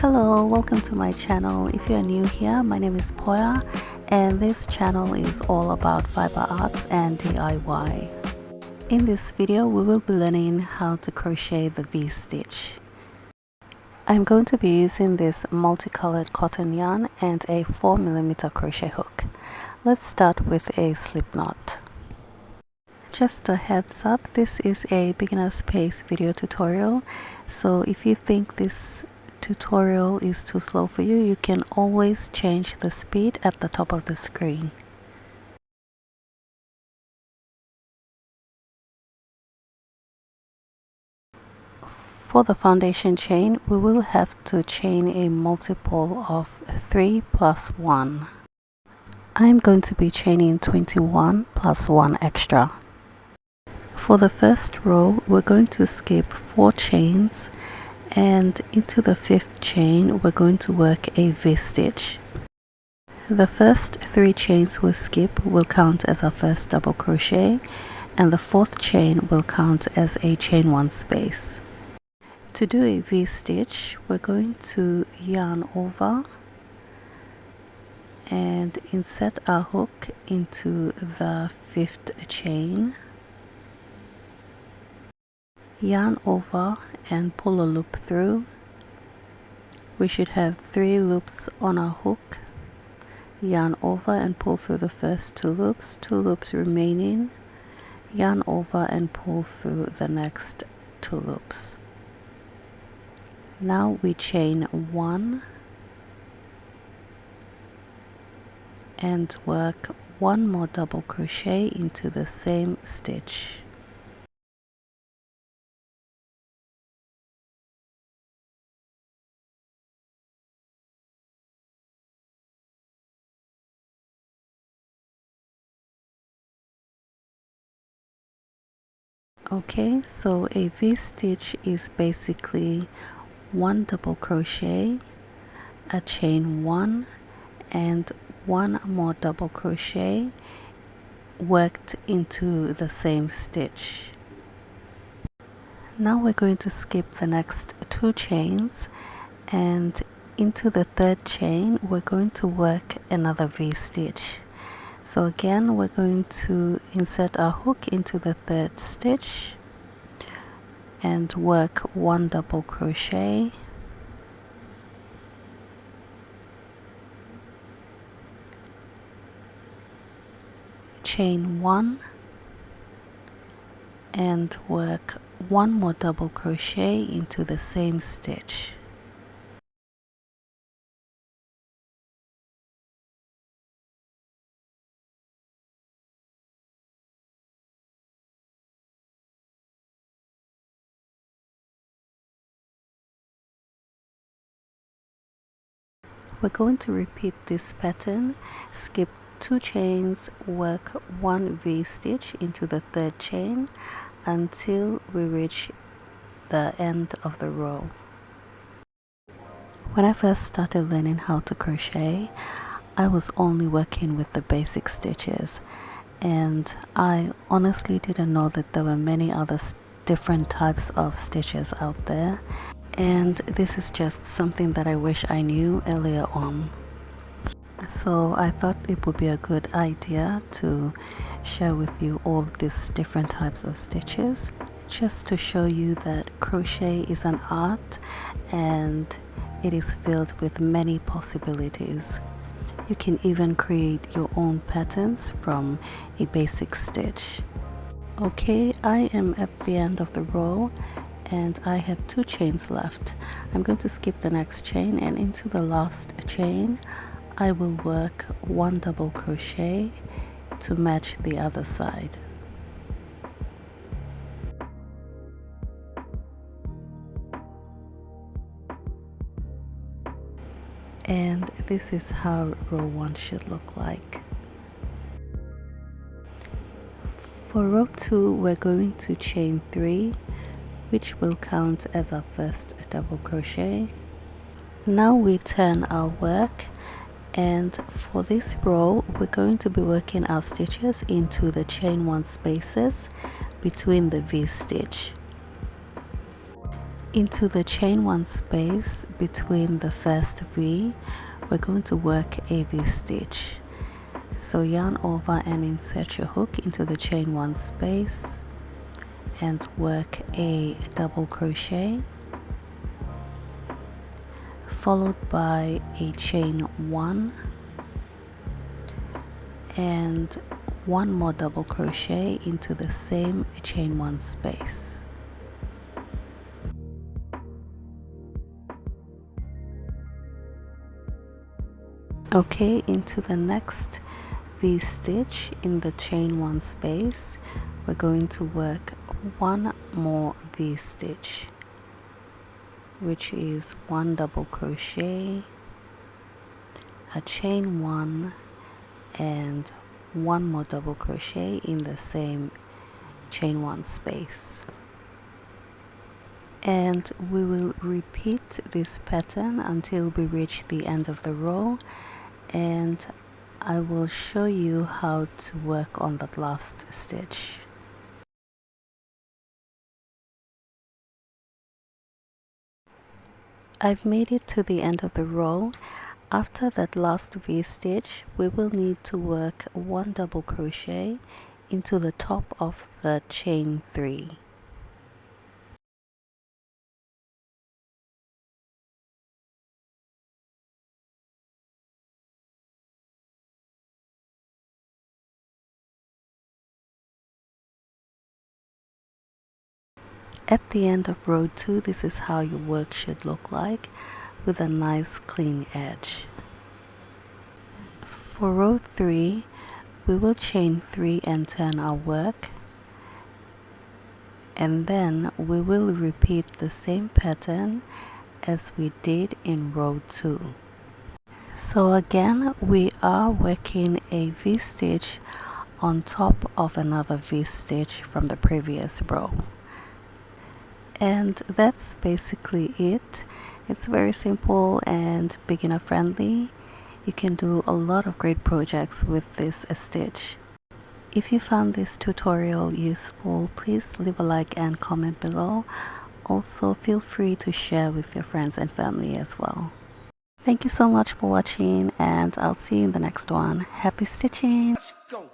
Hello, welcome to my channel. If you're new here, my name is Poya and this channel is all about fiber arts and DIY. In this video we will be learning how to crochet the V-stitch. I'm going to be using this multicolored cotton yarn and a 4mm crochet hook. Let's start with a slip knot. Just a heads up, this is a beginner's pace video tutorial, so if you think this tutorial is too slow for you, you can always change the speed at the top of the screen. For the foundation chain, we will have to chain a multiple of 3 plus 1. I'm going to be chaining 21 plus 1 extra. For the first row, we're going to skip 4 chains, and into the 5th chain we're going to work a V-stitch. The first 3 chains we skip will count as our first double crochet, and the 4th chain will count as a chain 1 space. To do a V-stitch, we're going to yarn over and insert our hook into the 5th chain, yarn over and pull a loop through. We should have 3 loops on our hook, yarn over and pull through the first 2 loops, 2 loops remaining, yarn over and pull through the next 2 loops. Now we chain 1 and work 1 more double crochet into the same stitch. Okay, so a V-stitch is basically 1 double crochet, a chain 1 and 1 more double crochet worked into the same stitch. Now we're going to skip the next 2 chains, and into the 3rd chain we're going to work another V-stitch. So again, we're going to insert our hook into the 3rd stitch and work 1 double crochet, chain 1 and work 1 more double crochet into the same stitch. We're going to repeat this pattern, skip 2 chains, work 1 V-stitch into the 3rd chain until we reach the end of the row. When I first started learning how to crochet, I was only working with the basic stitches, and I honestly didn't know that there were many other different types of stitches out there, and this is just something that I wish I knew earlier on. So I thought it would be a good idea to share with you all these different types of stitches, just to show you that crochet is an art and it is filled with many possibilities. You can even create your own patterns from a basic stitch. Okay, I am at the end of the row and I have 2 chains left. I'm going to skip the next chain, and into the last chain I will work 1 double crochet to match the other side. And this is how row 1 should look like. For row 2 we're going to chain 3, which will count as our first double crochet. Now we turn our work, and for this row we're going to be working our stitches into the chain 1 spaces between the V-stitch. Into the chain 1 space between the first V, we're going to work a V stitch. So yarn over and insert your hook into the chain 1 space and work a double crochet, followed by a chain 1 and one more double crochet into the same chain 1 space. Okay, into the next V stitch in the chain 1 space, we're going to work one more V stitch, which is one double crochet, a chain 1 and one more double crochet in the same chain 1 space. And we will repeat this pattern until we reach the end of the row, and I will show you how to work on that last stitch. I've made it to the end of the row. After that last V stitch, we will need to work one double crochet into the top of the chain 3. At the end of row 2, this is how your work should look like, with a nice clean edge. For row 3, we will chain 3 and turn our work, and then we will repeat the same pattern as we did in row 2. So again, we are working a V stitch on top of another V stitch from the previous row. And that's basically it. It's very simple and beginner friendly. You can do a lot of great projects with this stitch. If you found this tutorial useful, please leave a like and comment below. Also, feel free to share with your friends and family as well. Thank you so much for watching, and I'll see you in the next one. Happy stitching! Let's go.